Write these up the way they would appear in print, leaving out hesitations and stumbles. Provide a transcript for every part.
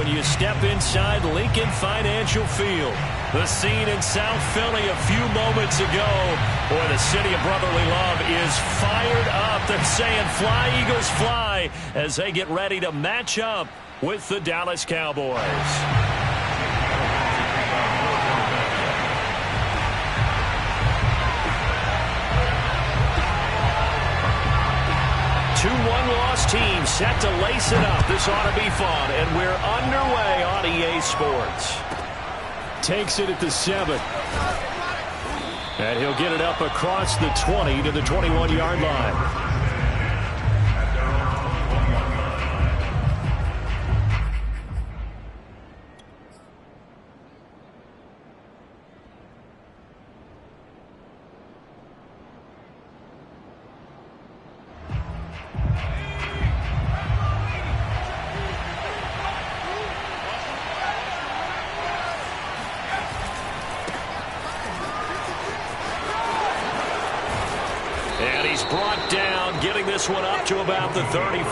when you step inside Lincoln Financial Field. The scene in South Philly a few moments ago. Boy, the city of brotherly love is fired up. They're saying fly, Eagles, fly, as they get ready to match up with the Dallas Cowboys. 2-1 loss team set to lace it up. This ought to be fun, and we're underway on EA Sports. Takes it at the 7. And he'll get it up across the 20 to the 21-yard line. And he's brought down, getting this one up to about the 35.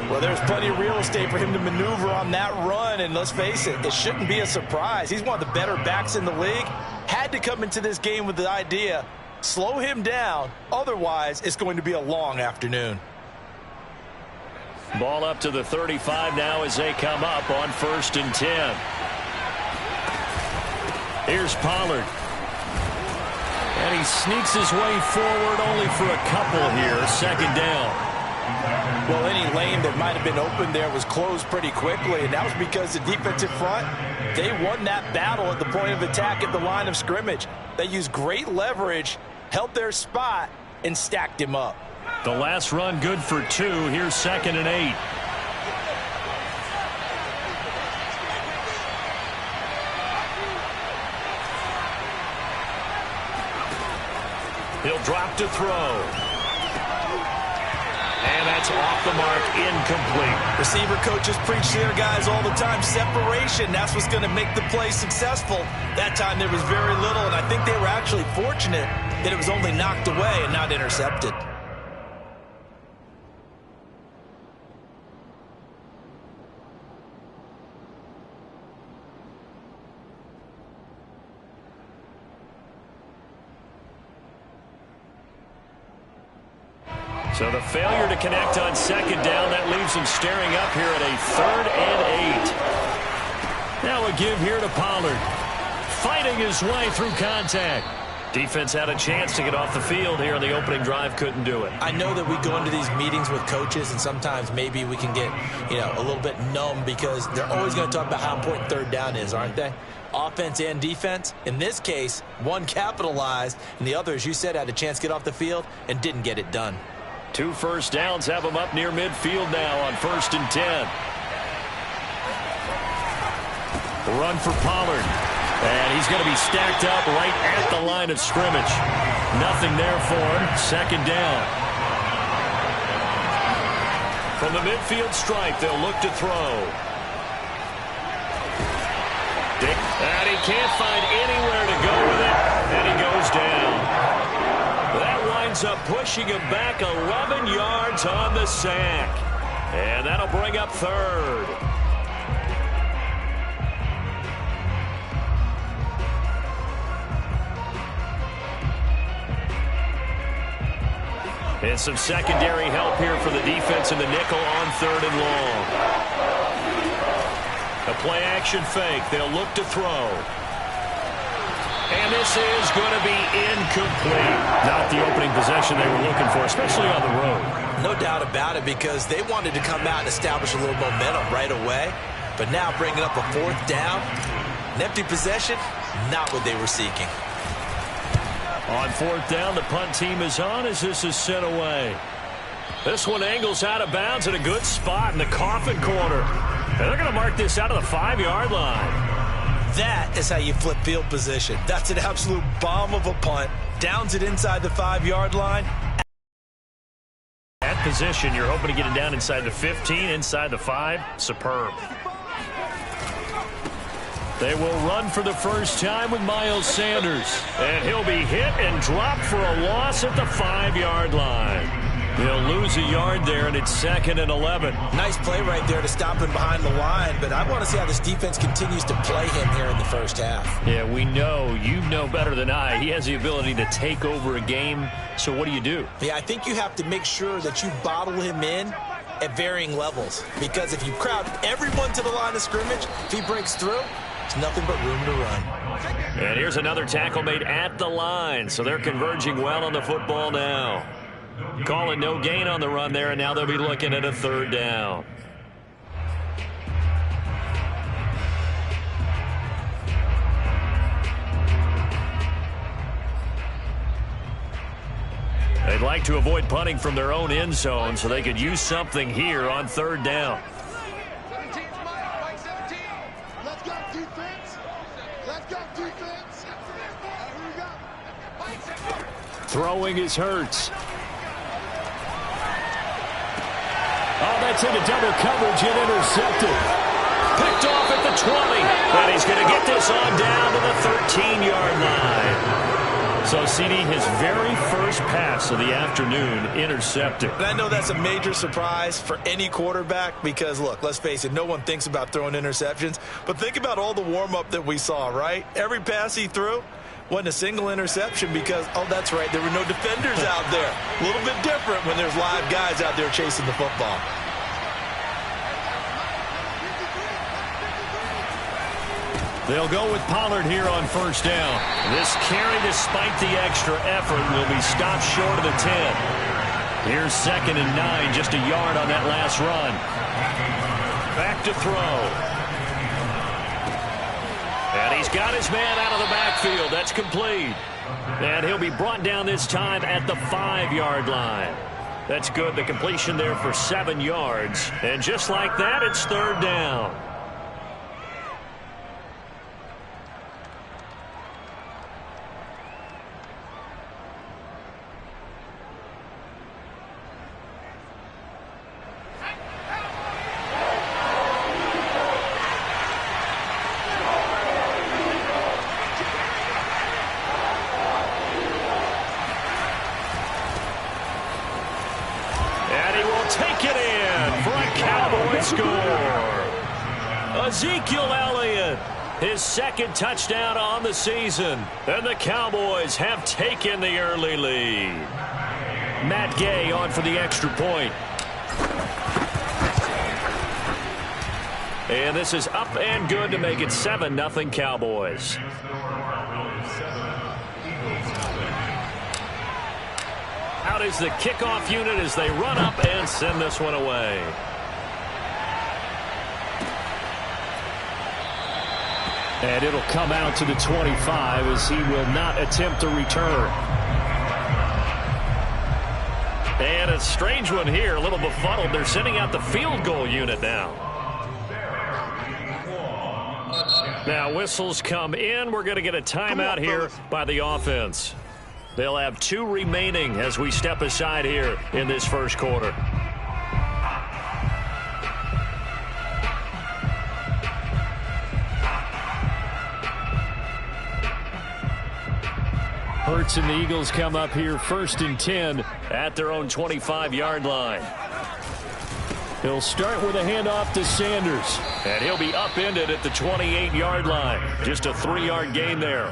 Well, there's plenty of real estate for him to maneuver on that run, and let's face it, it shouldn't be a surprise. He's one of the better backs in the league. Had to come into this game with the idea, slow him down, otherwise it's going to be a long afternoon. Ball up to the 35 now as they come up on 1st and 10. Here's Pollard. And he sneaks his way forward only for a couple here. 2nd down. Well, any lane that might have been open there was closed pretty quickly, and that was because the defensive front, they won that battle at the point of attack at the line of scrimmage. They used great leverage, held their spot, and stacked him up. The last run good for 2. Here's 2nd and 8. He'll drop to throw. And that's off the mark, incomplete. Receiver coaches preach to their guys all the time. Separation, that's what's going to make the play successful. That time there was very little, and I think they were actually fortunate that it was only knocked away and not intercepted. So the failure to connect on 2nd down, that leaves him staring up here at a 3rd and 8. Now a give here to Pollard. Fighting his way through contact. Defense had a chance to get off the field here on the opening drive, couldn't do it. I know that we go into these meetings with coaches, and sometimes maybe we can get, a little bit numb because they're always going to talk about how important 3rd down is, aren't they? Offense and defense. In this case, one capitalized, and the other, as you said, had a chance to get off the field and didn't get it done. 2 first downs have him up near midfield now on 1st and 10. Run for Pollard. And he's going to be stacked up right at the line of scrimmage. Nothing there for him. 2nd down. From the midfield stripe, they'll look to throw. And he can't find anywhere to go with it. And he goes down. That winds up pushing him back 11 yards on the sack. And that'll bring up 3rd. And some secondary help here for the defense in the nickel on 3rd and long. A play-action fake. They'll look to throw. And this is going to be incomplete. Not the opening possession they were looking for, especially on the road. No doubt about it, because they wanted to come out and establish a little momentum right away. But now bringing up a 4th down, an empty possession, not what they were seeking. On 4th down, the punt team is on as this is sent away. This one angles out of bounds at a good spot in the coffin corner. And they're going to mark this out of the 5-yard line. That is how you flip field position. That's an absolute bomb of a punt. Downs it inside the 5-yard line. At position, you're hoping to get it down inside the 15, inside the 5. Superb. They will run for the first time with Miles Sanders. And he'll be hit and dropped for a loss at the 5-yard line. He'll lose a yard there, and it's 2nd and 11. Nice play right there to stop him behind the line, but I want to see how this defense continues to play him here in the first half. Yeah, we know. You know better than I. He has the ability to take over a game, so what do? Yeah, I think you have to make sure that you bottle him in at varying levels, because if you crowd everyone to the line of scrimmage, if he breaks through, there's nothing but room to run. And here's another tackle made at the line, so they're converging well on the football now. Call it no gain on the run there, and now they'll be looking at a 3rd down. They'd like to avoid punting from their own end zone, so they could use something here on 3rd down. 17, Mike 17. Let's go, defense. Let's go, defense. Here we go. Throwing is Hurts. Oh, that's into double coverage and intercepted. Picked off at the 20. But he's going to get this on down to the 13-yard line. So, CD, his very first pass of the afternoon intercepted. And I know that's a major surprise for any quarterback because, look, let's face it, no one thinks about throwing interceptions. But think about all the warm-up that we saw, right? Every pass he threw wasn't a single interception because, oh, that's right, there were no defenders out there. A little bit different when there's live guys out there chasing the football. They'll go with Pollard here on 1st down. This carry, despite the extra effort, will be stopped short of the 10. Here's 2nd and 9, just a yard on that last run. Back to throw. And he's got his man out of the backfield. That's complete. And he'll be brought down this time at the 5-yard line. That's good. The completion there for 7 yards. And just like that, it's 3rd down. Ezekiel Elliott, his 2nd touchdown on the season. And the Cowboys have taken the early lead. Matt Gay on for the extra point. And this is up and good to make it 7-0 Cowboys. Out is the kickoff unit as they run up and send this one away. And it'll come out to the 25 as he will not attempt to return. And a strange one here, a little befuddled. They're sending out the field goal unit now. Now whistles come in. We're going to get a timeout here by the offense. They'll have 2 remaining as we step aside here in this first quarter. Hurts and the Eagles come up here 1st and 10 at their own 25-yard line. He'll start with a handoff to Sanders. And he'll be upended at the 28-yard line. Just a 3-yard gain there.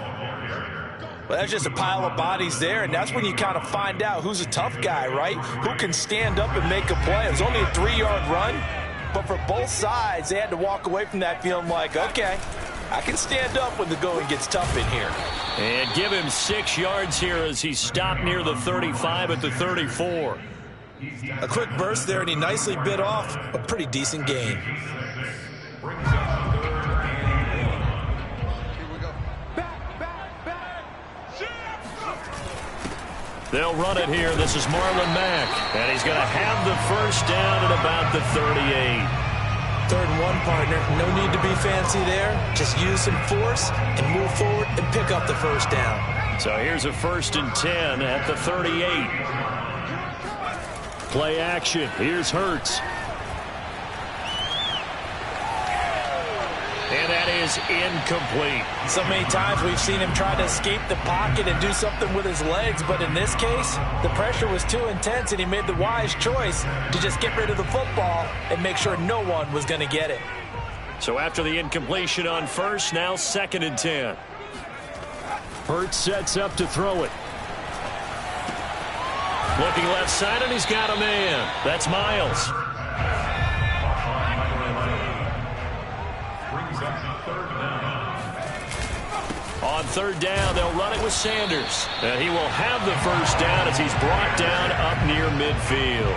Well, that's just a pile of bodies there, and that's when you kind of find out who's a tough guy, right? Who can stand up and make a play. It was only a 3-yard run, but for both sides, they had to walk away from that feeling like, okay, I can stand up when the going gets tough in here. And give him 6 yards here as he stopped near the 35 at the 34. A quick burst there, and he nicely bit off a pretty decent gain. They'll run it here. This is Marlon Mack. And he's going to have the first down at about the 38. 3rd and 1, partner. No need to be fancy there. Just use some force and move forward and pick up the first down. So here's a 1st and 10 at the 38. Play action. Here's Hurts. And that is incomplete. So many times we've seen him try to escape the pocket and do something with his legs, but in this case, the pressure was too intense, and he made the wise choice to just get rid of the football and make sure no one was going to get it. So after the incompletion on first, now 2nd and 10. Hurts sets up to throw it. Looking left side, and he's got a man. That's Miles. On 3rd down, they'll run it with Sanders. And he will have the first down as he's brought down up near midfield.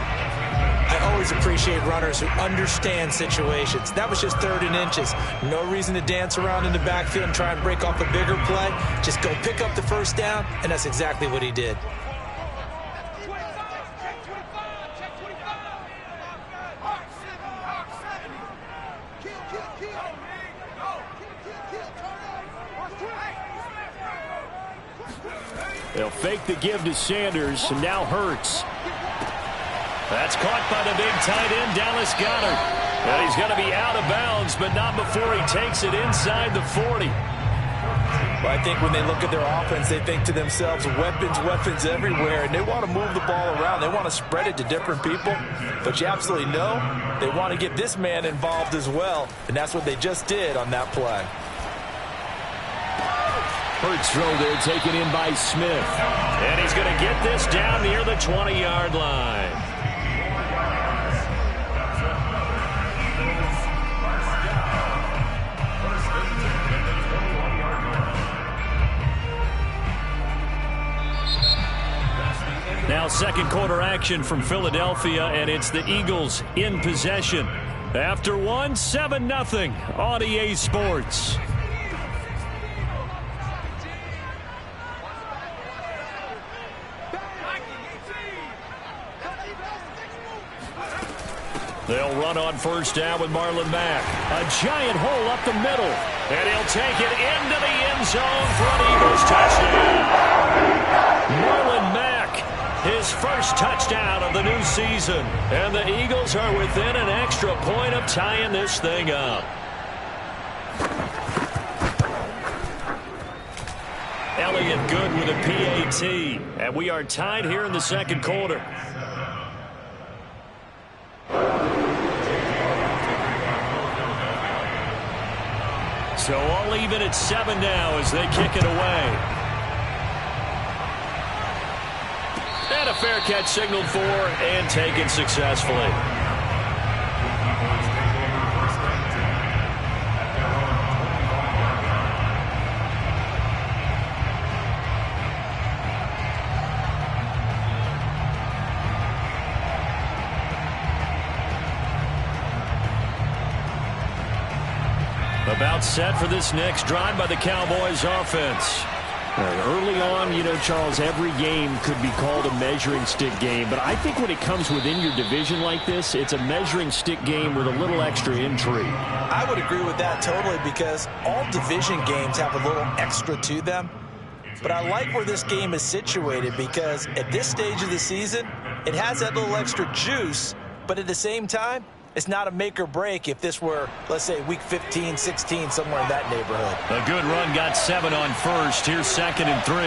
I always appreciate runners who understand situations. That was just 3rd and inches. No reason to dance around in the backfield and try and break off a bigger play. Just go pick up the first down, and that's exactly what he did. They'll fake the give to Sanders, and now Hurts. That's caught by the big tight end, Dallas Goedert. And he's going to be out of bounds, but not before he takes it inside the 40. Well, I think when they look at their offense, they think to themselves, weapons everywhere, and they want to move the ball around. They want to spread it to different people. But you absolutely know they want to get this man involved as well, and that's what they just did on that play. Hurts throw there, taken in by Smith. And he's going to get this down near the 20-yard line. Now 2nd quarter action from Philadelphia, and it's the Eagles in possession. After 7-0 on EA Sports. They'll run on 1st down with Marlon Mack. A giant hole up the middle. And he'll take it into the end zone for an Eagles touchdown. Marlon Mack, his first touchdown of the new season. And the Eagles are within an extra point of tying this thing up. Elliott good with a PAT. And we are tied here in the 2nd quarter. So all even at 7 now as they kick it away. And a fair catch signaled for and taken successfully. About set for this next drive by the Cowboys offense. Early on, Charles, every game could be called a measuring stick game, but I think when it comes within your division like this, it's a measuring stick game with a little extra intrigue. I would agree with that totally, because all division games have a little extra to them. But I like where this game is situated, because at this stage of the season, it has that little extra juice, but at the same time, it's not a make or break if this were, let's say, week 15, 16, somewhere in that neighborhood. A good run, got 7 on 1st. Here's 2nd and 3.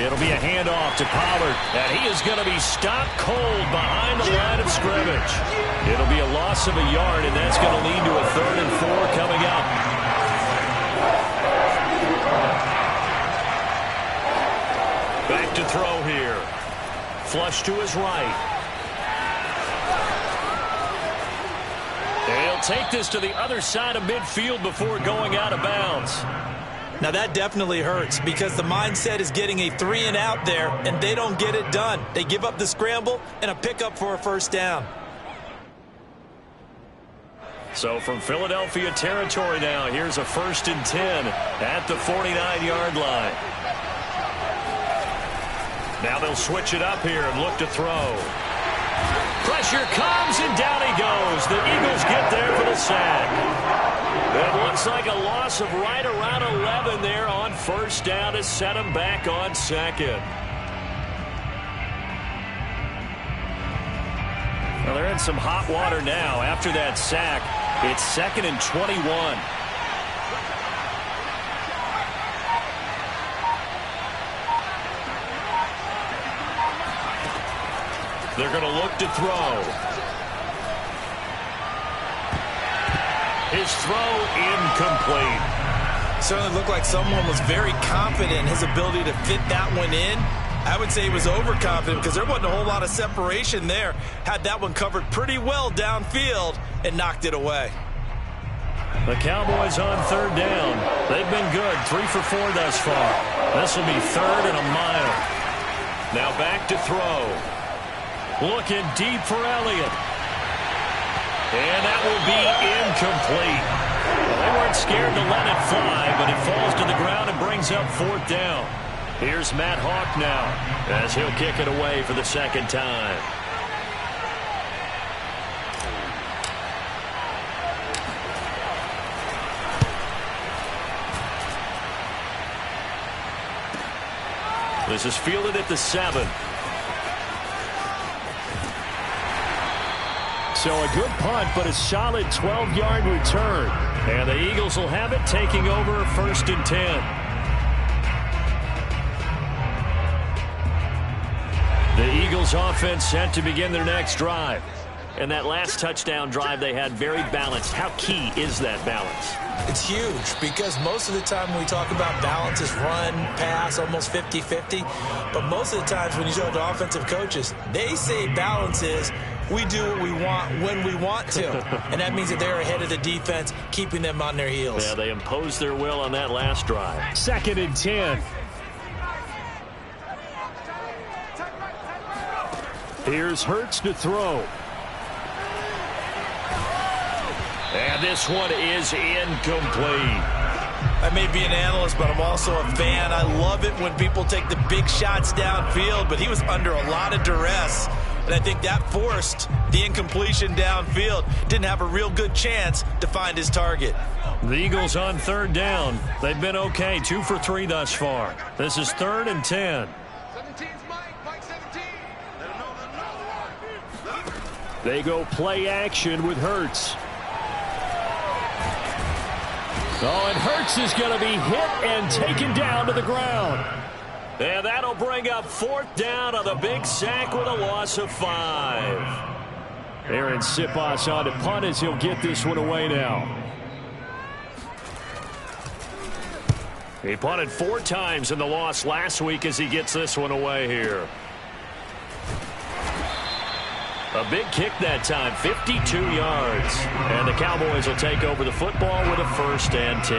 It'll be a handoff to Pollard, and he is going to be stopped cold behind the line of scrimmage. It'll be a loss of a yard, and that's going to lead to a 3rd and 4 coming up. Back to throw here. Flush to his right. He'll take this to the other side of midfield before going out of bounds. Now that definitely hurts, because the mindset is getting a 3 and out there, and they don't get it done. They give up the scramble and a pickup for a 1st down. So from Philadelphia territory now, here's a 1st and 10 at the 49-yard line. Now they'll switch it up here and look to throw. Pressure comes, and down he goes. The Eagles get there for the sack. It looks like a loss of right around 11 there on 1st down to set him back on 2nd. Well, they're in some hot water now. After that sack, it's 2nd and 21. They're going to look to throw. His throw incomplete. Certainly looked like someone was very confident in his ability to fit that one in. I would say he was overconfident because there wasn't a whole lot of separation there. Had that one covered pretty well downfield and knocked it away. The Cowboys on 3rd down. They've been good, 3 for 4 thus far. This will be 3rd and a mile. Now back to throw. Looking deep for Elliott. And that will be incomplete. Well, they weren't scared to let it fly, but it falls to the ground and brings up 4th down. Here's Matt Hawk now as he'll kick it away for the 2nd time. This is fielded at the 7. So a good punt, but a solid 12-yard return. And the Eagles will have it, taking over 1st and 10. The Eagles offense set to begin their next drive. And that last touchdown drive they had very balanced. How key is that balance? It's huge because most of the time when we talk about balance is run, pass, almost 50-50. But most of the times when you talk to offensive coaches, they say balance is we do what we want when we want to. And that means that they're ahead of the defense, keeping them on their heels. Yeah, they imposed their will on that last drive. 2nd and 10. Here's Hurts to throw. And this one is incomplete. I may be an analyst, but I'm also a fan. I love it when people take the big shots downfield, but he was under a lot of duress. And I think that forced the incompletion downfield. Didn't have a real good chance to find his target. The Eagles on 3rd down. They've been okay, 2 for 3 thus far. This is 3rd and 10. 17's Mike 17. They go play action with Hurts. Oh, and Hurts is going to be hit and taken down to the ground. And that'll bring up 4th down on the big sack with a loss of 5. Aaron Siposs on to punt as he'll get this one away now. He punted 4 times in the loss last week as he gets this one away here. A big kick that time, 52 yards. And the Cowboys will take over the football with a 1st and 10.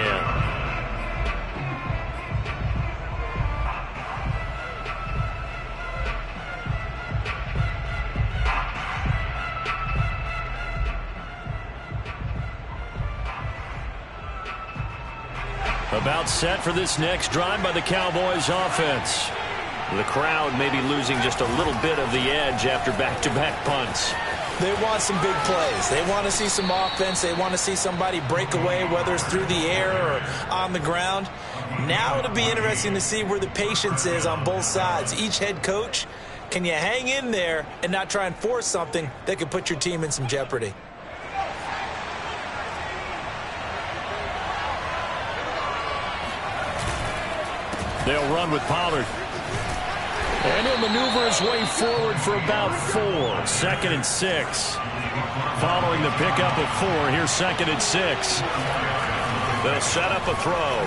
About set for this next drive by the Cowboys offense. The crowd may be losing just a little bit of the edge after back-to-back punts. They want some big plays. They want to see some offense. They want to see somebody break away, whether it's through the air or on the ground. Now it'll be interesting to see where the patience is on both sides. Each head coach, can you hang in there and not try and force something that could put your team in some jeopardy? They'll run with Pollard. And he'll maneuver his way forward for about 4. 2nd and 6. Following the pickup of 4, here's 2nd and 6. They'll set up a throw.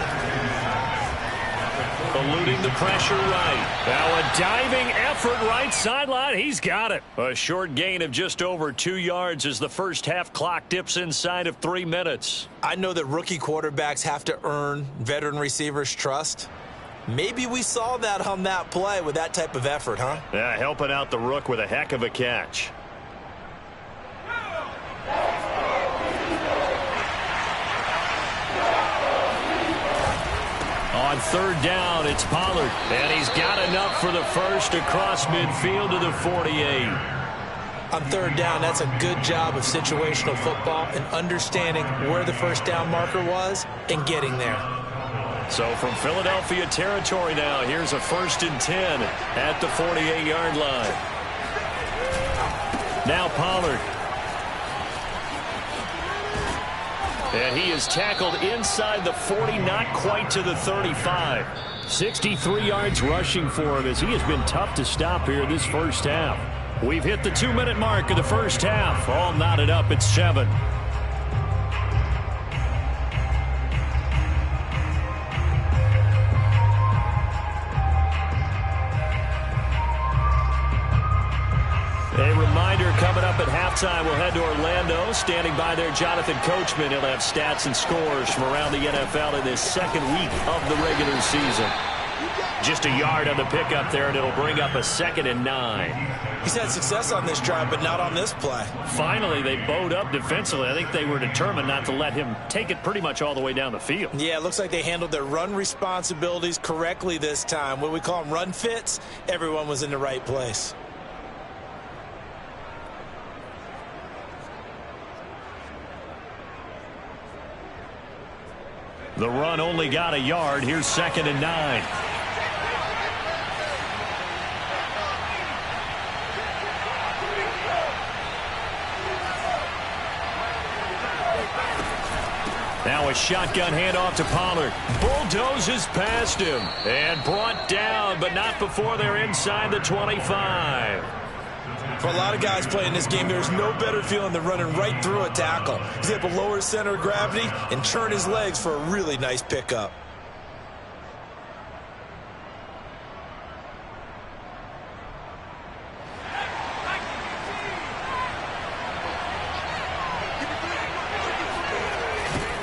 Eluding the pressure right. Now a diving effort right sideline. He's got it. A short gain of just over 2 yards as the first half clock dips inside of 3 minutes. I know that rookie quarterbacks have to earn veteran receivers' trust. Maybe we saw that on that play with that type of effort, huh? Yeah, helping out the rook with a heck of a catch. On 3rd down, it's Pollard. And he's got enough for the first across midfield to the 48. On 3rd down, that's a good job of situational football and understanding where the first down marker was and getting there. So from Philadelphia territory now, here's a 1st and 10 at the 48-yard line. Now Pollard. And he is tackled inside the 40, not quite to the 35. 63 yards rushing for him as he has been tough to stop here this first half. We've hit the 2-minute mark of the first half. All knotted up at 7. A reminder coming up at halftime, we'll head to Orlando. Standing by there, Jonathan Coachman. He'll have stats and scores from around the NFL in this second week of the regular season. Just a yard on the pickup there, and it'll bring up a 2nd and 9. He's had success on this drive, but not on this play. Finally, they bowed up defensively. I think they were determined not to let him take it pretty much all the way down the field. Yeah, it looks like they handled their run responsibilities correctly this time. What we call them run fits, everyone was in the right place. The run only got a yard. Here's 2nd and 9. Now a shotgun handoff to Pollard. Bulldozes past him and brought down, but not before they're inside the 25. For a lot of guys playing this game, there's no better feeling than running right through a tackle. He's able to lower his center of gravity and turn his legs for a really nice pickup.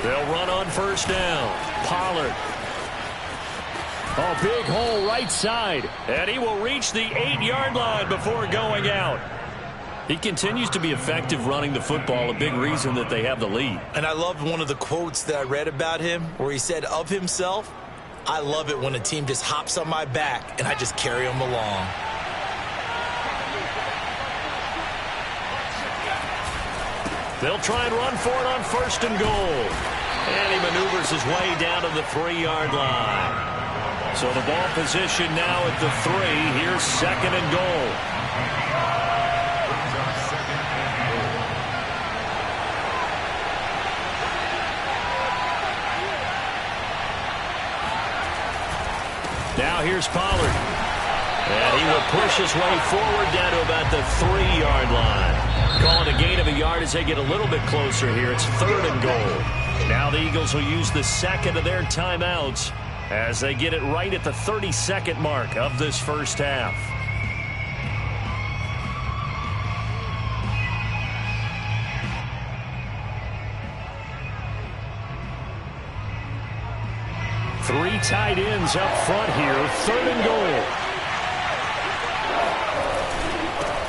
They'll run on first down. Pollard. A big hole right side. And he will reach the 8-yard line before going out. He continues to be effective running the football, a big reason that they have the lead. And I loved one of the quotes that I read about him where he said of himself, "I love it when a team just hops on my back and I just carry them along." They'll try and run for it on 1st and goal. And he maneuvers his way down to the 3-yard line. So the ball position now at the 3. Here's 2nd and goal. Now here's Pollard. And he will push his way forward down to about the 3-yard line. Call it a gain of a yard as they get a little bit closer here. It's 3rd and goal. Now the Eagles will use the 2nd of their timeouts as they get it right at the 32nd mark of this first half. Three tight ends up front here. 3rd and goal.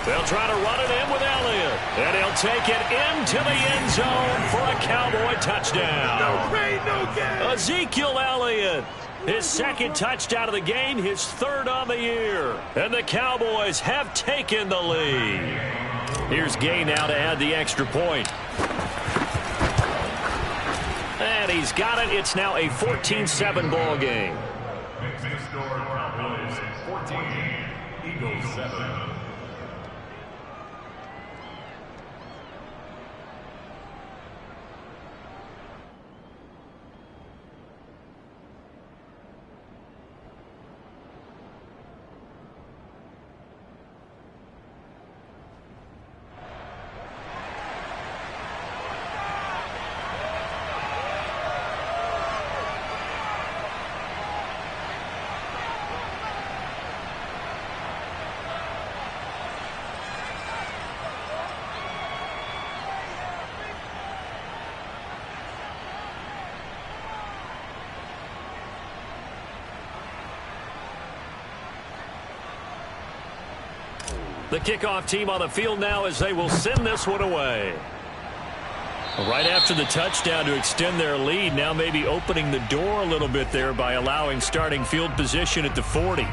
They'll try to run it in with Elliott. And he'll take it into the end zone for a Cowboy touchdown. No pain, no gain. Ezekiel Elliott. His 2nd touchdown of the game, his 3rd on the year. And the Cowboys have taken the lead. Here's Gay now to add the extra point. And he's got it. It's now a 14-7 ball game. Cowboys 14, Eagles 7. The kickoff team on the field now as they will send this one away. Right after the touchdown to extend their lead, now maybe opening the door a little bit there by allowing starting field position at the 40.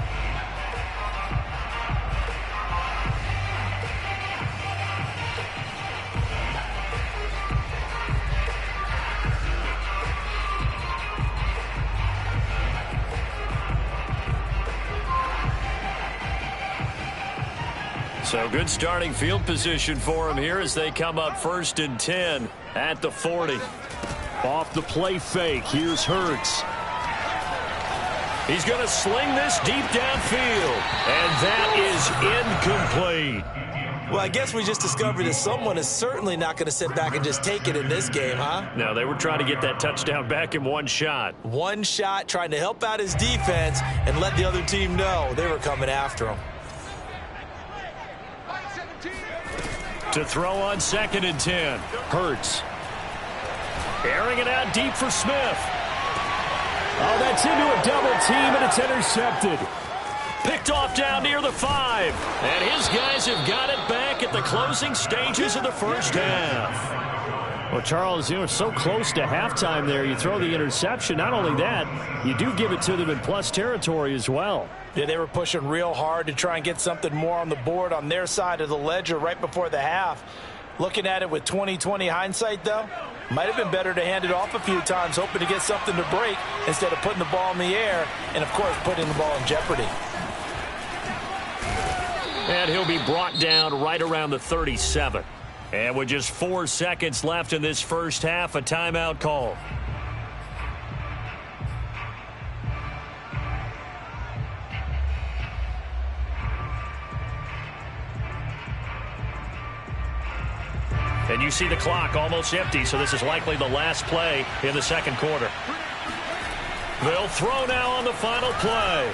So So good starting field position for him here as they come up 1st and 10 at the 40. Off the play fake, here's Hurts. He's going to sling this deep downfield, and that is incomplete. Well, I guess we just discovered that someone is certainly not going to sit back and just take it in this game, huh? No, they were trying to get that touchdown back in one shot. One shot, trying to help out his defense and let the other team know they were coming after him. To throw on 2nd and 10. Hurts. Airing it out deep for Smith. Oh, that's into a double team, and it's intercepted. Picked off down near the 5. And his guys have got it back at the closing stages of the first half. Well, Charles, you know, so close to halftime there. You throw the interception. Not only that, you do give it to them in plus territory as well. Yeah, they were pushing real hard to try and get something more on the board on their side of the ledger right before the half. Looking at it with 20/20 hindsight, though, might have been better to hand it off a few times, hoping to get something to break instead of putting the ball in the air and, of course, putting the ball in jeopardy. And he'll be brought down right around the 37. And with just 4 seconds left in this first half, a timeout call. And you see the clock almost empty, so this is likely the last play in the second quarter. They'll throw now on the final play.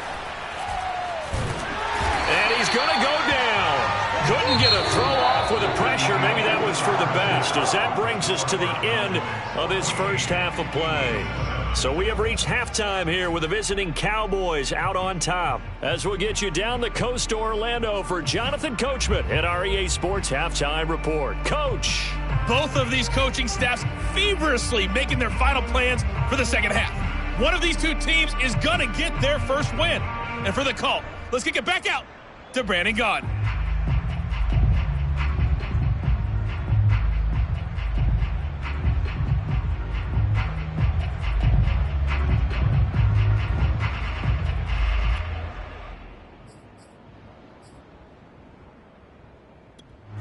And he's going to go down. Couldn't get a throw off with the pressure. Maybe that was for the best, as that brings us to the end of this first half of play. So we have reached halftime here with the visiting Cowboys out on top. As we'll get you down the coast to Orlando for Jonathan Coachman at our EA Sports Halftime Report. Coach. Both of these coaching staffs feverishly making their final plans for the second half. One of these two teams is going to get their first win. And for the call, let's kick it back out to Brandon Gaudin.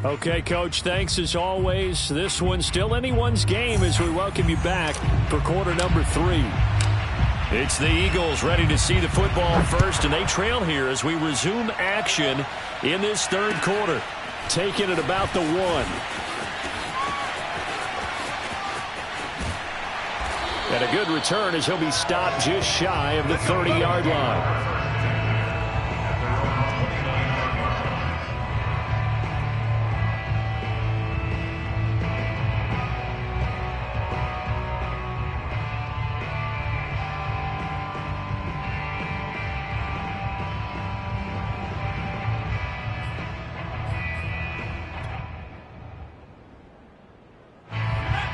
Okay, Coach, thanks as always. This one's still anyone's game as we welcome you back for quarter number 3. It's the Eagles ready to see the football first, and they trail here as we resume action in this third quarter. Taking it about the 1. And a good return as he'll be stopped just shy of the 30-yard line.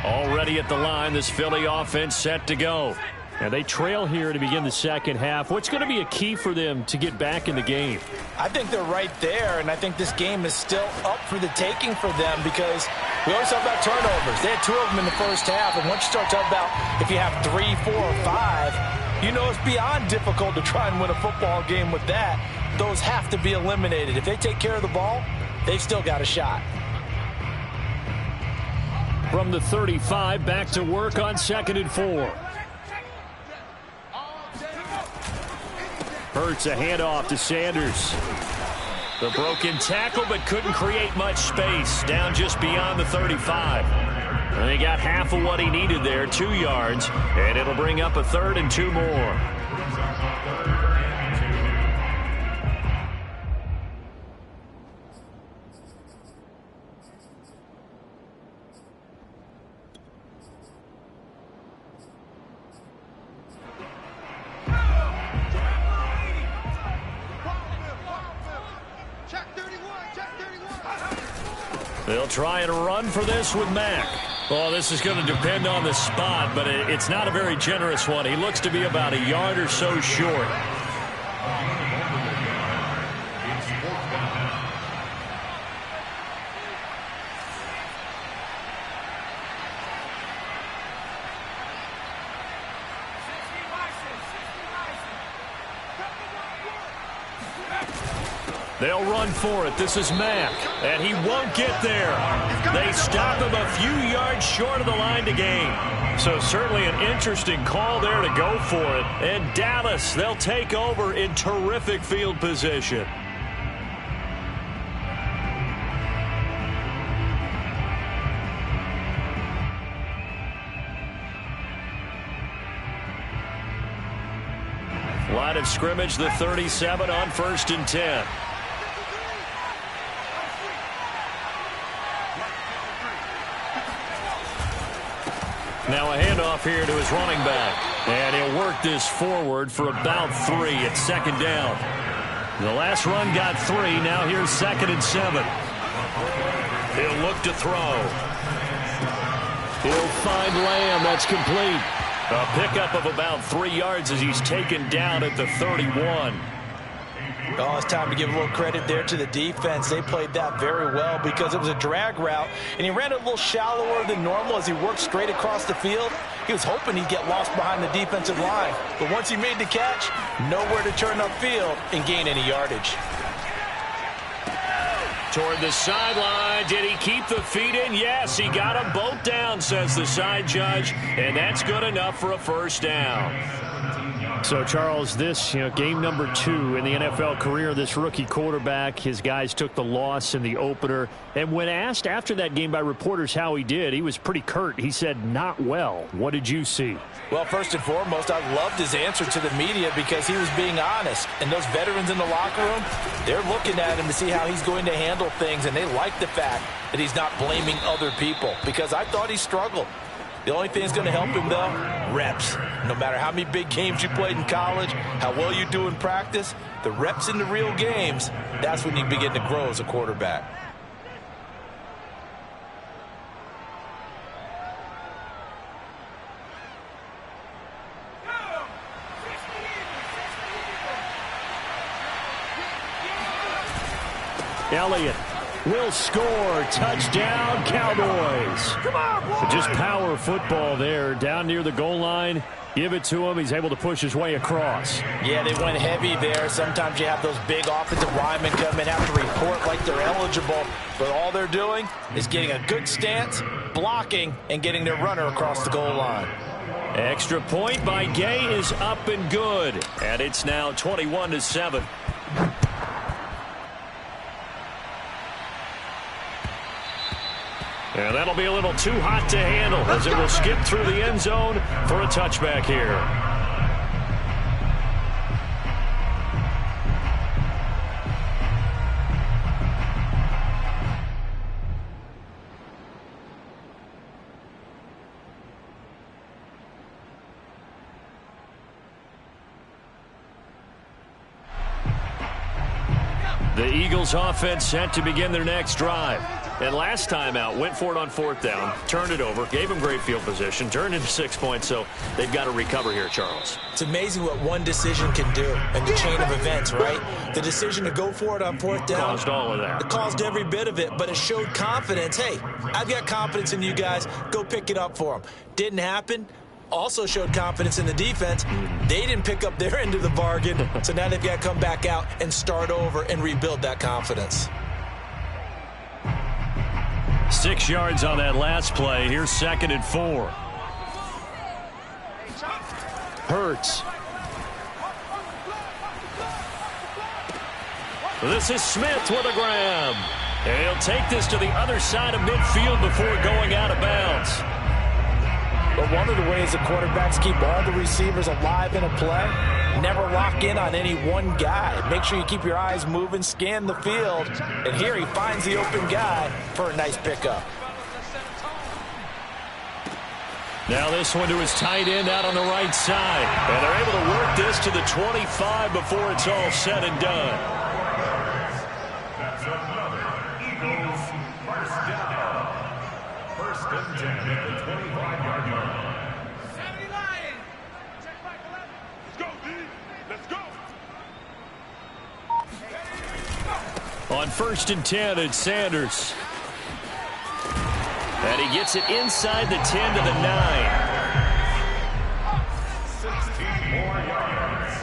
Already at the line, this Philly offense set to go. And they trail here to begin the second half. What's going to be a key for them to get back in the game? I think they're right there, and I think this game is still up for the taking for them because we always talk about turnovers. They had 2 of them in the first half, and once you start talking about if you have 3, 4, or 5, you know it's beyond difficult to try and win a football game with that. Those have to be eliminated. If they take care of the ball, they've still got a shot. From the 35, back to work on 2nd and 4. Hurts a handoff to Sanders. The broken tackle, but couldn't create much space. Down just beyond the 35. And he got half of what he needed there, 2 yards. And it'll bring up a 3rd and 2 more. They'll try and run for this with Mack. Well, this is going to depend on the spot, but it's not a very generous one. He looks to be about a yard or so short. They'll run for it. This is Mack, and he won't get there. They stop him a few yards short of the line to gain. So certainly an interesting call there to go for it. And Dallas, they'll take over in terrific field position. Line of scrimmage, the 37 on 1st and 10. Now a handoff here to his running back. And he'll work this forward for about 3 at 2nd down. The last run got 3. Now here's 2nd and 7. He'll look to throw. He'll find Lamb. That's complete. A pickup of about 3 yards as he's taken down at the 31. Oh, it's time to give a little credit there to the defense. They played that very well because it was a drag route, and he ran it a little shallower than normal as he worked straight across the field. He was hoping he'd get lost behind the defensive line, but once he made the catch, nowhere to turn upfield and gain any yardage. Toward the sideline. Did he keep the feet in? Yes, he got them both down, says the side judge, and that's good enough for a 1st down. So, Charles, this, game number 2 in the NFL career, this rookie quarterback, his guys took the loss in the opener. And when asked after that game by reporters how he did, he was pretty curt. He said, not well. What did you see? Well, first and foremost, I loved his answer to the media because he was being honest. And those veterans in the locker room, they're looking at him to see how he's going to handle things. And they like the fact that he's not blaming other people because I thought he struggled. The only thing that's going to help him, though, reps. No matter how many big games you played in college, how well you do in practice, the reps in the real games, that's when you begin to grow as a quarterback. Elliott will score. Touchdown, Cowboys. Come on, just power football there down near the goal line. Give it to him. He's able to push his way across. Yeah, they went heavy there. Sometimes you have those big offensive linemen come in, have to report like they're eligible. But all they're doing is getting a good stance, blocking, and getting their runner across the goal line. Extra point by Gay is up and good. And it's now 21-7. And that'll be a little too hot to handle as it will skip through the end zone for a touchback here. The Eagles offense set to begin their next drive. And last time out, went for it on 4th down, turned it over, gave them great field position, turned into 6 points, so they've got to recover here, Charles. It's amazing what one decision can do in the chain of events, right? The decision to go for it on 4th down. Caused all of that. It caused every bit of it, but it showed confidence. Hey, I've got confidence in you guys. Go pick it up for them. Didn't happen. Also showed confidence in the defense. They didn't pick up their end of the bargain, so now they've got to come back out and start over and rebuild that confidence. 6 yards on that last play. Here's 2nd and 4. Hurts. This is Smith with a grab. And he'll take this to the other side of midfield before going out of bounds. But one of the ways the quarterbacks keep all the receivers alive in a play, never lock in on any one guy. Make sure you keep your eyes moving, scan the field, and here he finds the open guy for a nice pickup. Now this one to his tight end out on the right side. And they're able to work this to the 25 before it's all said and done. That's another Eagles 1st down. 1st and 10 at the 25-yard line. On 1st and 10, it's Sanders. And he gets it inside the 10 to the 9. 16 more yards.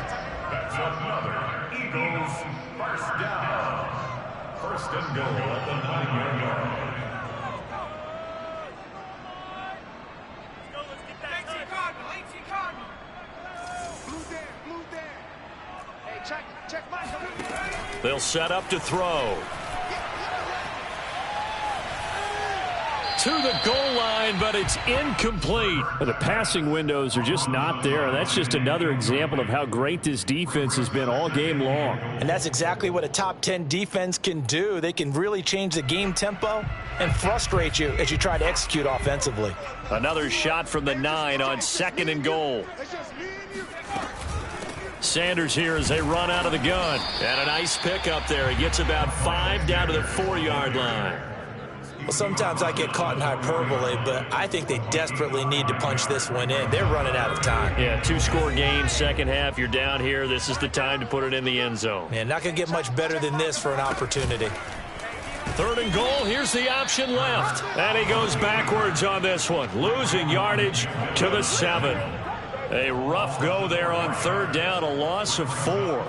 That's another Eagles 1st down. and goal at the 9-yard line. They'll set up to throw. To the goal line, but it's incomplete. The passing windows are just not there. That's just another example of how great this defense has been all game long. And that's exactly what a top 10 defense can do. They can really change the game tempo and frustrate you as you try to execute offensively. Another shot from the 9 on 2nd and goal. Sanders here as they run out of the gun. And a nice pick up there. He gets about 5 down to the 4-yard line. Well, sometimes I get caught in hyperbole, but I think they desperately need to punch this one in. They're running out of time. Yeah, 2-score game, second half. You're down here. This is the time to put it in the end zone. Man, not going to get much better than this for an opportunity. 3rd and goal. Here's the option left. And he goes backwards on this one, losing yardage to the 7. A rough go there on 3rd down, a loss of 4.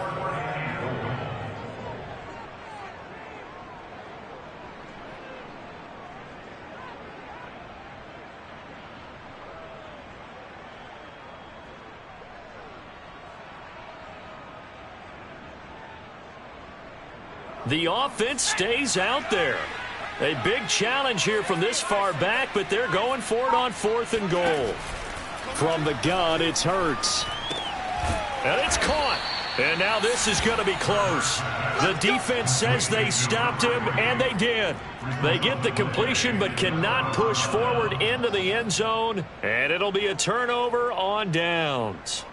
The offense stays out there. A big challenge here from this far back, but they're going for it on 4th and goal. From the gun, it's Hurts. And it's caught. And now this is going to be close. The defense says they stopped him, and they did. They get the completion, but cannot push forward into the end zone. And it'll be a turnover on downs.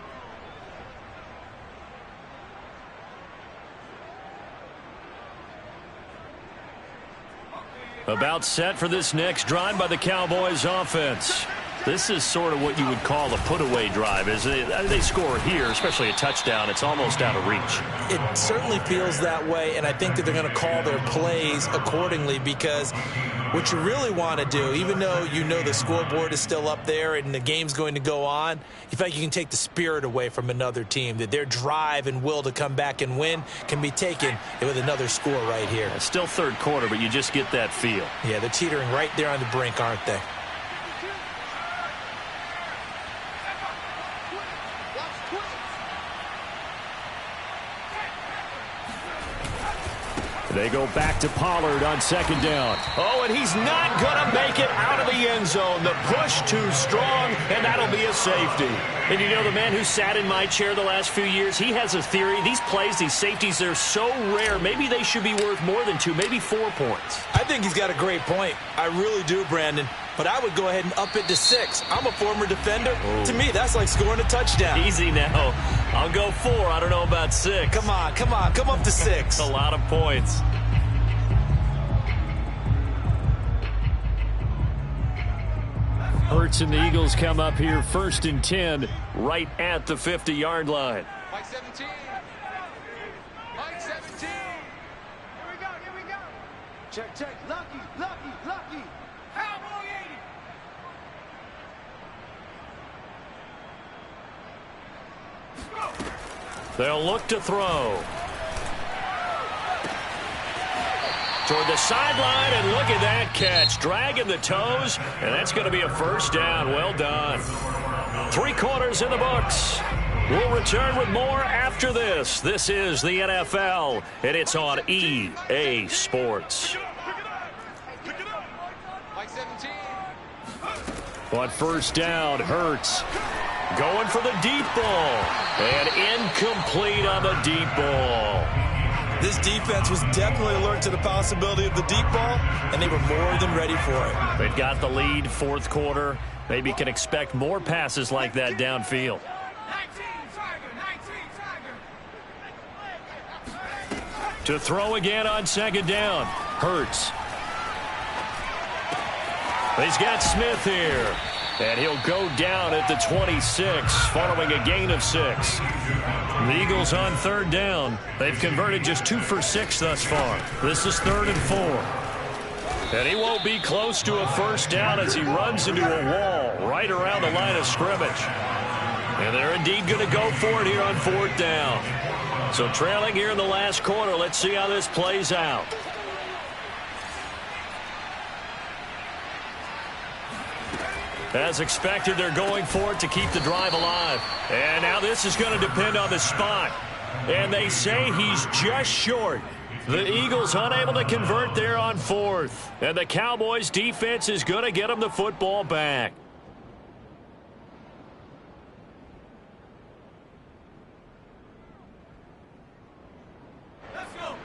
About set for this next drive by the Cowboys offense. This is sort of what you would call a put-away drive. As they score here, especially a touchdown, it's almost out of reach. It certainly feels that way, and I think that they're going to call their plays accordingly, because what you really want to do, even though you know the scoreboard is still up there and the game's going to go on, you feel like you can take the spirit away from another team, that their drive and will to come back and win can be taken with another score right here. It's still 3rd quarter, but you just get that feel. Yeah, they're teetering right there on the brink, aren't they? They go back to Pollard on 2nd down. Oh, and he's not going to make it out of the end zone. The push too strong, and that'll be a safety. And you know, the man who sat in my chair the last few years, he has a theory. These plays, these safeties, they're so rare. Maybe they should be worth more than 2, maybe 4 points. I think he's got a great point. I really do, Brandon. But I would go ahead and up it to 6. I'm a former defender. Oh. To me, that's like scoring a touchdown. Easy now. I'll go 4. I don't know about 6. Come on. Come up to 6. A lot of points. Hurts and the Eagles come up here 1st and 10 right at the 50-yard line. Mike 17. Mike 17. Here we go. Check. Lucky. Cowboy 80. They'll look to throw. Toward the sideline, and look at that catch. Dragging the toes, and that's going to be a 1st down. Well done. 3 quarters in the books. We'll return with more after this. This is the NFL, and it's on EA Sports. Mike 17. On 1st down, Hurts going for the deep ball, and incomplete on the deep ball. This defense was definitely alert to the possibility of the deep ball, and they were more than ready for it. They've got the lead, 4th quarter. Maybe can expect more passes like that downfield. 19 Tiger. To throw again on 2nd down. Hurts. He's got Smith here. And he'll go down at the 26 following a gain of 6. The Eagles on 3rd down. They've converted just 2 for 6 thus far. This is 3rd and 4. And he won't be close to a 1st down as he runs into a wall right around the line of scrimmage. And they're indeed going to go for it here on 4th down. So trailing here in the last quarter. Let's see how this plays out. As expected, they're going for it to keep the drive alive. And now this is going to depend on the spot. And they say he's just short. The Eagles unable to convert there on 4th. And the Cowboys defense is going to get them the football back.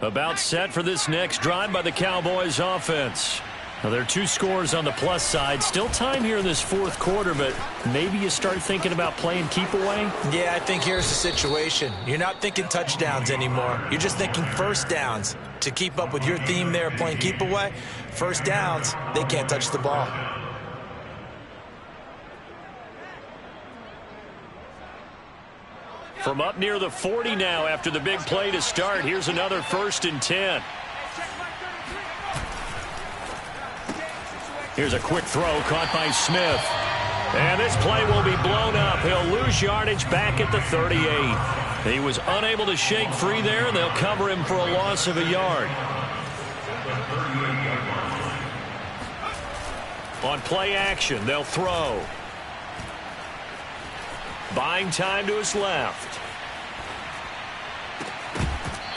About set for this next drive by the Cowboys offense. Now, there are 2 scores on the plus side. Still time here in this 4th quarter, but maybe you start thinking about playing keep away? Yeah, I think here's the situation. You're not thinking touchdowns anymore. You're just thinking first downs. To keep up with your theme there, playing keep away, first downs, they can't touch the ball. From up near the 40 now after the big play to start, here's another 1st and 10. Here's a quick throw caught by Smith. And this play will be blown up. He'll lose yardage back at the 38. He was unable to shake free there. They'll cover him for a loss of a yard. On play action, they'll throw. Buying time to his left.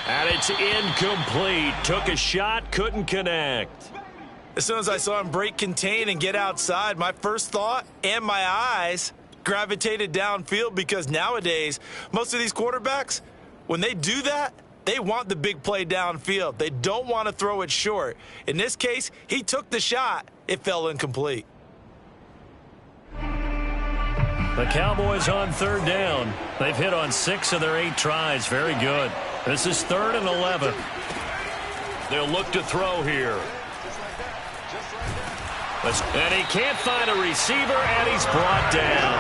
And it's incomplete. Took a shot, couldn't connect. As soon as I saw him break contain and get outside, my first thought and my eyes gravitated downfield, because nowadays, most of these quarterbacks, when they do that, they want the big play downfield. They don't want to throw it short. In this case, he took the shot. It fell incomplete. The Cowboys on 3rd down. They've hit on 6 of their 8 tries. Very good. This is 3rd and 11. They'll look to throw here. And he can't find a receiver, and he's brought down.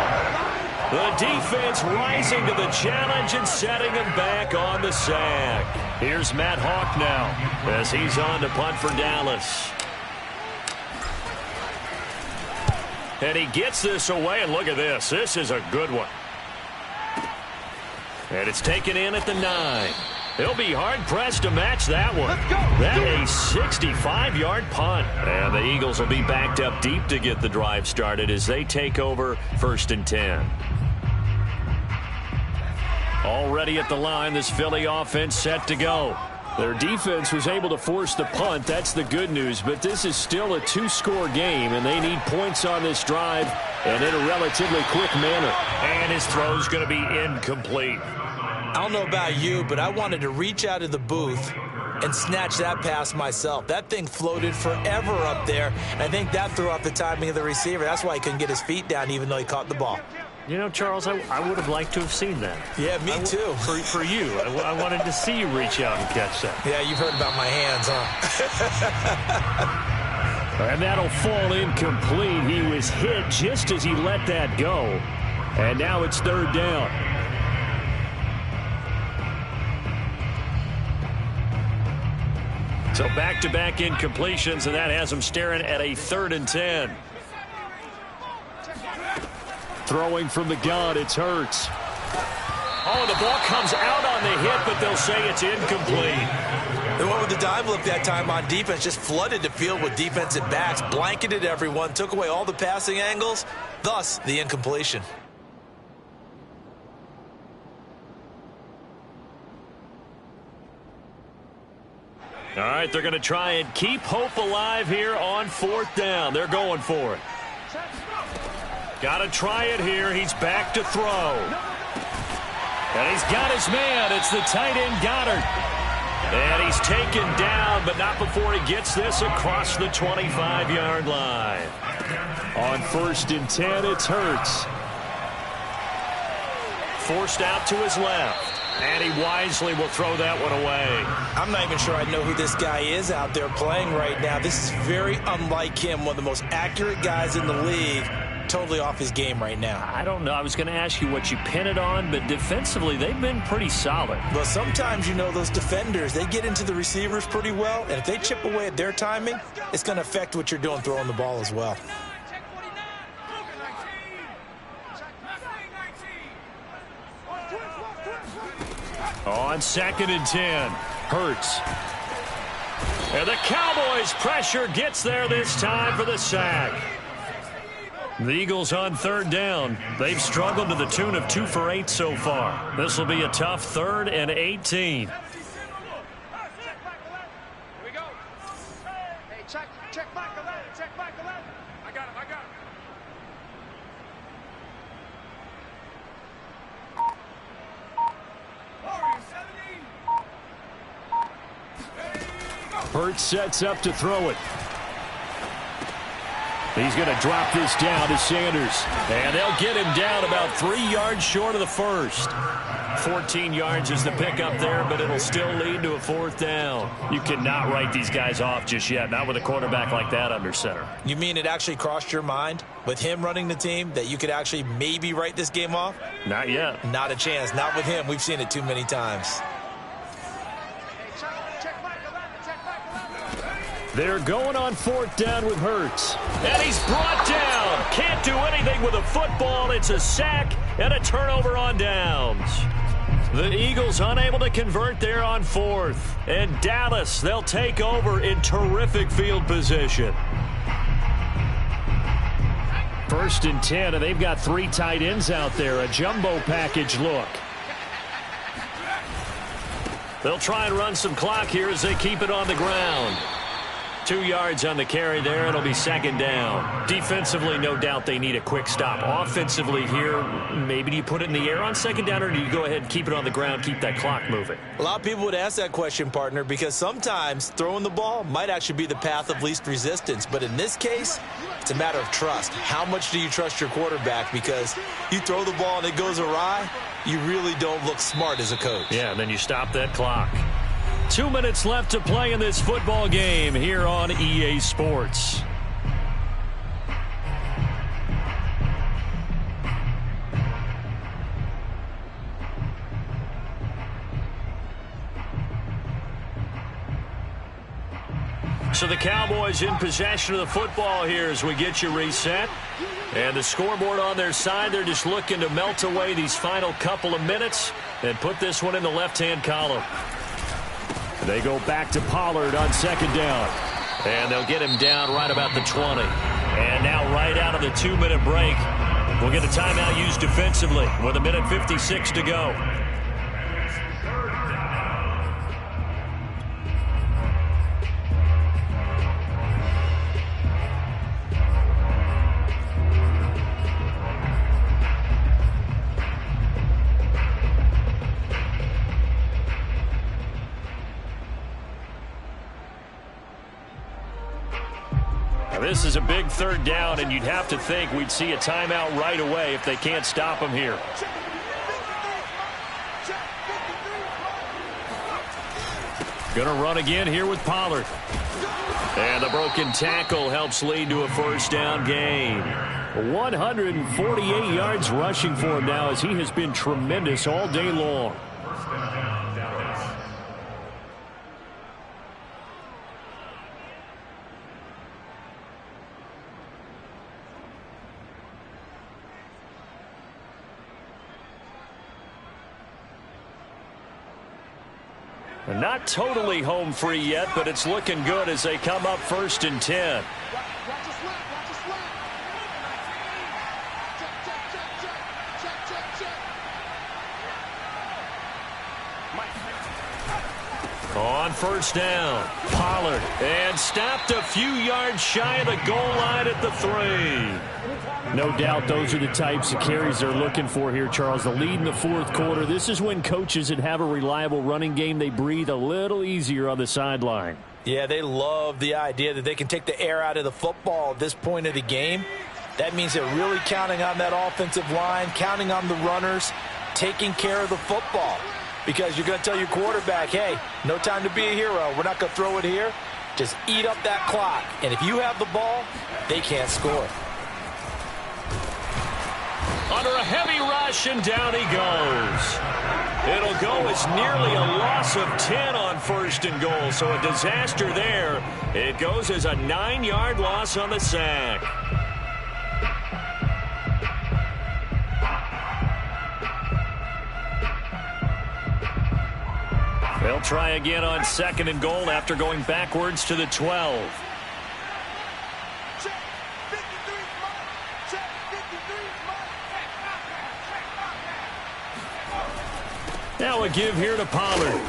The defense rising to the challenge and setting him back on the sack. Here's Matt Hawk now as he's on to punt for Dallas. And he gets this away, and look at this. This is a good one. And it's taken in at the 9. He'll be hard-pressed to match that one. That a 65-yard punt. And the Eagles will be backed up deep to get the drive started as they take over 1st and 10. Already at the line, this Philly offense set to go. Their defense was able to force the punt. That's the good news. But this is still a 2-score game, and they need points on this drive and in a relatively quick manner. And his throw's going to be incomplete. I don't know about you, but I wanted to reach out of the booth and snatch that pass myself. That thing floated forever up there. And I think that threw off the timing of the receiver. That's why he couldn't get his feet down even though he caught the ball. You know, Charles, I would have liked to have seen that. Yeah, me too. For you. I wanted to see you reach out and catch that. Yeah, you've heard about my hands, huh? And that'll fall incomplete. He was hit just as he let that go. And now it's 3rd down. So back-to-back incompletions, and that has him staring at a 3rd and 10. Throwing from the gun, it's Hurts. Oh, the ball comes out on the hit, but they'll say it's incomplete. They went with the dive look that time on defense, just flooded the field with defensive backs, blanketed everyone, took away all the passing angles, thus the incompletion. All right, they're going to try and keep hope alive here on 4th down. They're going for it. Got to try it here. He's back to throw. And he's got his man. It's the tight end Goddard. And he's taken down, but not before he gets this across the 25-yard line. On 1st and 10, it's Hurts. Forced out to his left. And he wisely will throw that one away. I'm not even sure I know who this guy is out there playing right now. This is very unlike him, one of the most accurate guys in the league. Totally off his game right now. I don't know. I was going to ask you what you pin it on, but defensively, they've been pretty solid. Well, sometimes, you know, those defenders, they get into the receivers pretty well, and if they chip away at their timing, it's going to affect what you're doing throwing the ball as well. On 2nd and 10, Hurts. And the Cowboys' pressure gets there this time for the sack. The Eagles on third down. They've struggled to the tune of 2 for 8 so far. This will be a tough 3rd and 18. Here we go. Hey, check back 11. Check back 11. I got him. Hurts sets up to throw it. He's going to drop this down to Sanders. And they'll get him down about 3 yards short of the first. 14 yards is the pickup there, but it'll still lead to a 4th down. You cannot write these guys off just yet, not with a quarterback like that under center. You mean it actually crossed your mind with him running the team that you could actually maybe write this game off? Not yet. Not a chance. Not with him. We've seen it too many times. They're going on 4th down with Hurts. And he's brought down. Can't do anything with a football. It's a sack and a turnover on downs. The Eagles unable to convert there on 4th. And Dallas, they'll take over in terrific field position. 1st and 10, and they've got 3 tight ends out there. A jumbo package look. They'll try and run some clock here as they keep it on the ground. 2 yards on the carry there. It'll be 2nd down. Defensively, no doubt they need a quick stop. Offensively here, maybe do you put it in the air on 2nd down, or do you go ahead and keep it on the ground, keep that clock moving? A lot of people would ask that question, partner, because sometimes throwing the ball might actually be the path of least resistance. But in this case, it's a matter of trust. How much do you trust your quarterback? Because you throw the ball and it goes awry, you really don't look smart as a coach. Yeah, and then you stop that clock. 2 minutes left to play in this football game here on EA Sports. So the Cowboys in possession of the football here as we get you reset. And the scoreboard on their side, they're just looking to melt away these final couple of minutes and put this one in the left-hand column. They go back to Pollard on 2nd down. And they'll get him down right about the 20. And now right out of the 2-minute break, we'll get a timeout used defensively with 1:56 to go. This is a big 3rd down, and you'd have to think we'd see a timeout right away if they can't stop him here. Gonna run again here with Pollard. And the broken tackle helps lead to a 1st down gain. 148 yards rushing for him now as he has been tremendous all day long. Not totally home free yet, but it's looking good as they come up 1st and 10. On 1st down, Pollard, and stopped a few yards shy of the goal line at the 3. No doubt those are the types of carries they're looking for here, Charles. The lead in the 4th quarter. This is when coaches that have a reliable running game, they breathe a little easier on the sideline. Yeah, they love the idea that they can take the air out of the football at this point of the game. That means they're really counting on that offensive line, counting on the runners, taking care of the football. Because you're going to tell your quarterback, hey, no time to be a hero. We're not going to throw it here. Just eat up that clock. And if you have the ball, they can't score. Under a heavy rush, and down he goes. It'll go as nearly a loss of 10 on 1st and goal, so a disaster there. It goes as a 9-yard loss on the sack. They'll try again on 2nd and goal after going backwards to the 12. Check. 53, check. Now a give here to Pollard.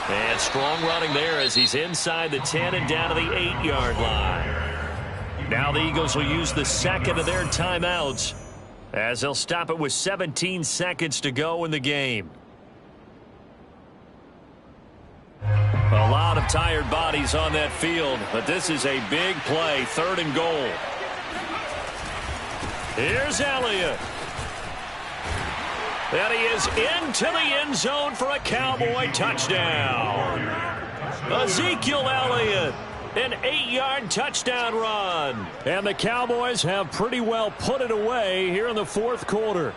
And strong running there as he's inside the 10 and down to the 8-yard line. Now the Eagles will use the second of their timeouts as they'll stop it with 17 seconds to go in the game. A lot of tired bodies on that field, but this is a big play, 3rd and goal. Here's Elliott. And he is into the end zone for a Cowboy touchdown. Ezekiel Elliott, an 8-yard touchdown run. And the Cowboys have pretty well put it away here in the 4th quarter.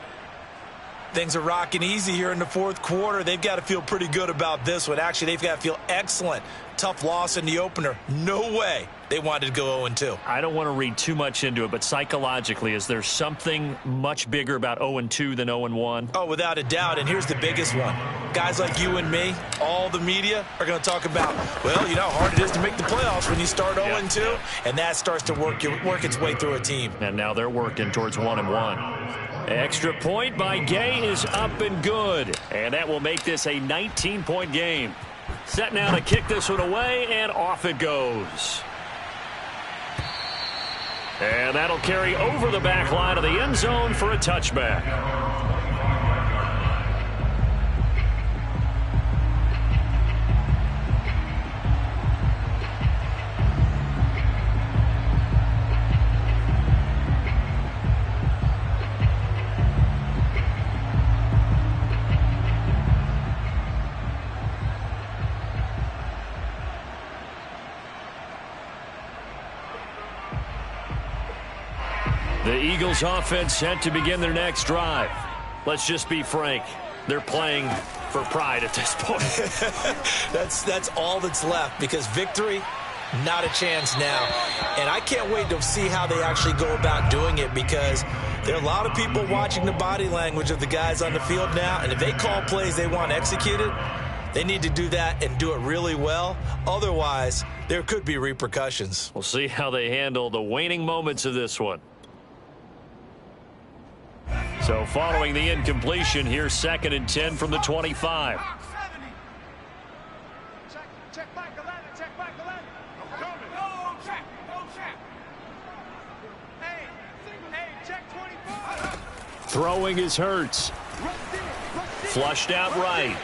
Things are rocking easy here in the 4th quarter. They've got to feel pretty good about this one. Actually, they've got to feel excellent. Tough loss in the opener. No way they wanted to go 0-2. I don't want to read too much into it, but psychologically, is there something much bigger about 0-2 than 0-1? Oh, without a doubt, and here's the biggest one. Guys like you and me, all the media, are going to talk about, well, you know how hard it is to make the playoffs when you start 0-2, and that starts to work its way through a team. And now they're working towards 1-1. Extra point by Gay is up and good, and that will make this a 19-point game. Set now to kick this one away, and off it goes. And that'll carry over the back line of the end zone for a touchback. The Eagles offense set to begin their next drive. Let's just be frank. They're playing for pride at this point. That's all that's left, because victory, not a chance now. And I can't wait to see how they actually go about doing it, because there are a lot of people watching the body language of the guys on the field now, and if they call plays they want executed, they need to do that and do it really well. Otherwise, there could be repercussions. We'll see how they handle the waning moments of this one. So following the incompletion, here's 2nd and 10 from the 25. Check back 11, check back 11. Hey, check 24. Throwing is Hurts. Flushed out right.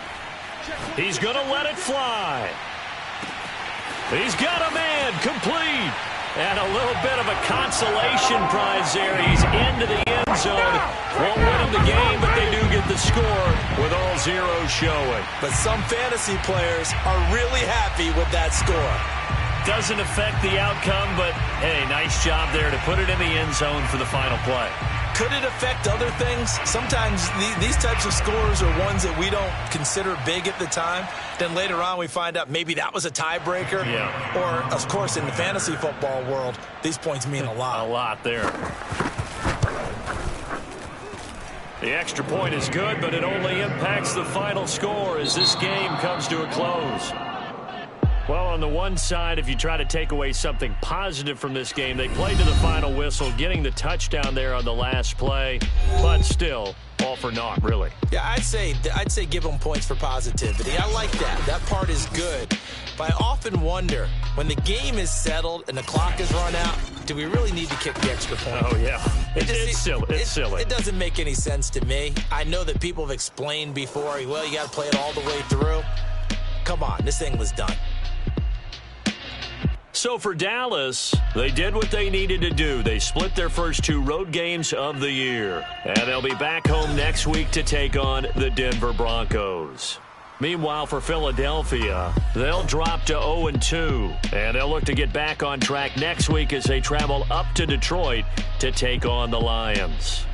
He's going to let it fly. He's got a man, complete. And a little bit of a consolation prize there. He's into the end zone. Won't win him the game, but they do get the score with all zeros showing. But some fantasy players are really happy with that score. Doesn't affect the outcome, but, hey, nice job there to put it in the end zone for the final play. Could it affect other things? Sometimes these types of scores are ones that we don't consider big at the time. Then later on we find out maybe that was a tiebreaker. Yeah. Or, of course, in the fantasy football world, these points mean a lot. A lot there. The extra point is good, but it only impacts the final score as this game comes to a close. Well, on the one side, if you try to take away something positive from this game, they played to the final whistle, getting the touchdown there on the last play, but still, all for naught, really. Yeah, I'd say give them points for positivity. I like that. That part is good. But I often wonder, when the game is settled and the clock is run out, do we really need to kick the extra point? Oh, yeah. It's silly. It's silly. It doesn't make any sense to me. I know that people have explained before, well, you got to play it all the way through. Come on, this thing was done. So for Dallas, they did what they needed to do. They split their first 2 road games of the year. And they'll be back home next week to take on the Denver Broncos. Meanwhile, for Philadelphia, they'll drop to 0-2. And they'll look to get back on track next week as they travel up to Detroit to take on the Lions.